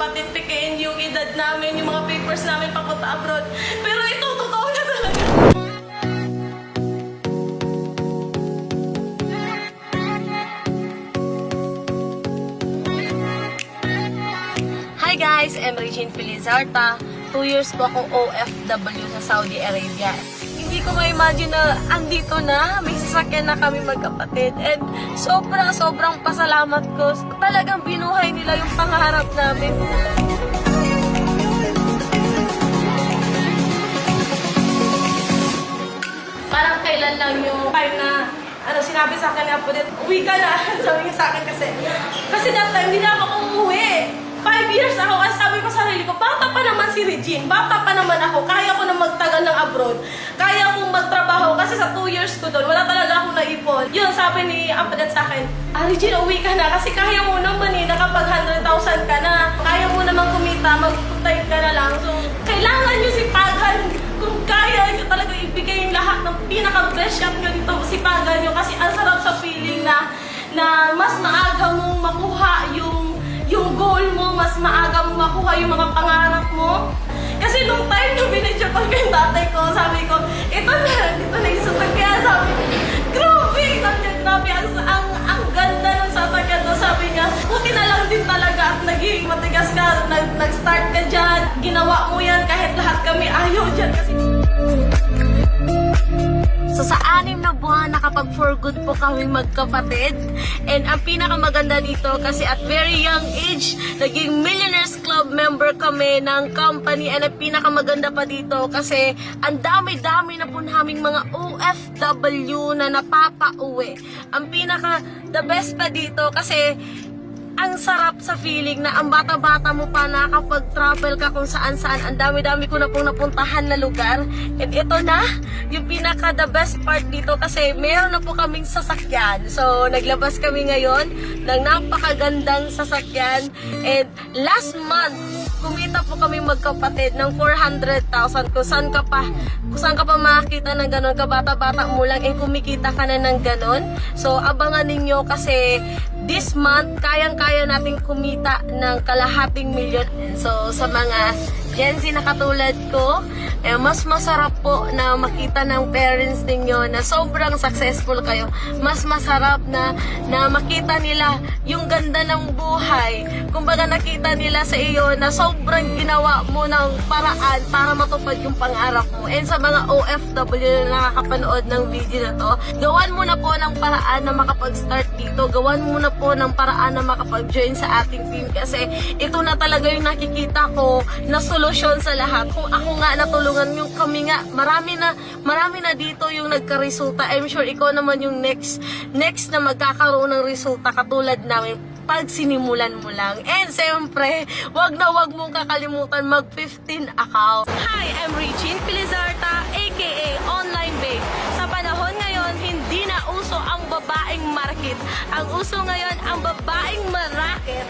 magkapatid, pikein yung edad namin, yung mga papers namin papunta abroad. Pero ito, totoo na talaga. Hi guys, I'm Regine Felizarta. 2 years po akong OFW sa Saudi Arabia. Hindi ko ma-imagine na andito na, may sasakyan na kami magkapatid. And sobrang pasalamat ko. Talagang binuhay nila yung pangarap namin. Parang kailan lang yung time na sinabi sa akin ni Apodet, uwi ka na. Sabi niya sa akin kasi that time, hindi na ako umuwi. 5 years ako, kasi sabi ko sa sarili ko, bata pa naman si Regine, bata pa naman ako, kaya ko na magtagal ng abroad, kaya kong magtrabaho, kasi sa 2 years ko doon, wala talaga akong naipon. Yun, sabi ni Apodet sa akin, Regine, uwi ka na, kasi kaya mo naman nakapag 100,000 ka na, kaya mo naman kumita, mag-time ka na lang. So, kailangan nyo sipagan, kung kaya nyo talaga ibigay yung lahat ng pinaka-best shot nyo dito, sipagan nyo, kasi ang sarap sa feeling na mas maaga mong makuha yung goal mo, mas maaga mo makuha yung mga pangarap mo. Kasi nung time na binidyo ko yung tatay ko, sabi ko, ito na yung sasakyan. Sabi ko, grabe! Sabi niya, grabe, ang ganda ng sasakyan to. Sabi niya, buti na lang din talaga at naging matigas ka, nag-start ka dyan, ginawa mo yan kahit lahat kami ayaw dyan. Kasi so sa 6 na buwan, nakapag for good po kami magkapatid. And ang pinakamaganda dito, kasi at very young age, naging Millionaires Club member kami ng company. And ang pinakamaganda pa dito, kasi ang dami-dami na po naming mga OFW na napapauwi. Ang the best pa dito, kasi ang sarap sa feeling na ang bata-bata mo pa nakapag-travel ka kung saan-saan. Ang dami-dami ko na pong napuntahan na lugar. And ito na, yung the best part dito, kasi meron na po kaming sasakyan. So, naglabas kami ngayon ng napakagandang sasakyan. And last month, kumita po kami magkapatid ng 400,000. Kung saan ka pa makakita ng ganon, kabata-bata mo lang, and kumikita ka na ng ganon. So, abangan ninyo, kasi this month, kayang-kaya nating kumita ng kalahating milyon. So, sa mga Gen Z na katulad ko, mas masarap po na makita ng parents ninyo na sobrang successful kayo. Mas masarap na makita nila yung ganda ng buhay. Kumbaga nakita nila sa iyo na sobrang ginawa mo ng paraan para matupad yung pangarap mo. And sa mga OFW na nakakapanood ng video na to, gawan mo na po ng paraan na makapag-start dito. Gawan mo na po ng paraan na makapag-join sa ating team, kasi ito na talaga yung nakikita ko na solusyon sa lahat. Kung ako nga natulungan yung kami nga, marami na dito yung nagka-resulta. I'm sure ikaw naman yung next na magkakaroon ng resulta katulad namin pag sinimulan mo lang. And siyempre, wag mong kakalimutan mag-15 account. Hi, I'm Regine Felizarta, aka Online Babe. Sa panahon ngayon, hindi na uso ang babaeng market. Ang uso ngayon, ang babaeng maraket.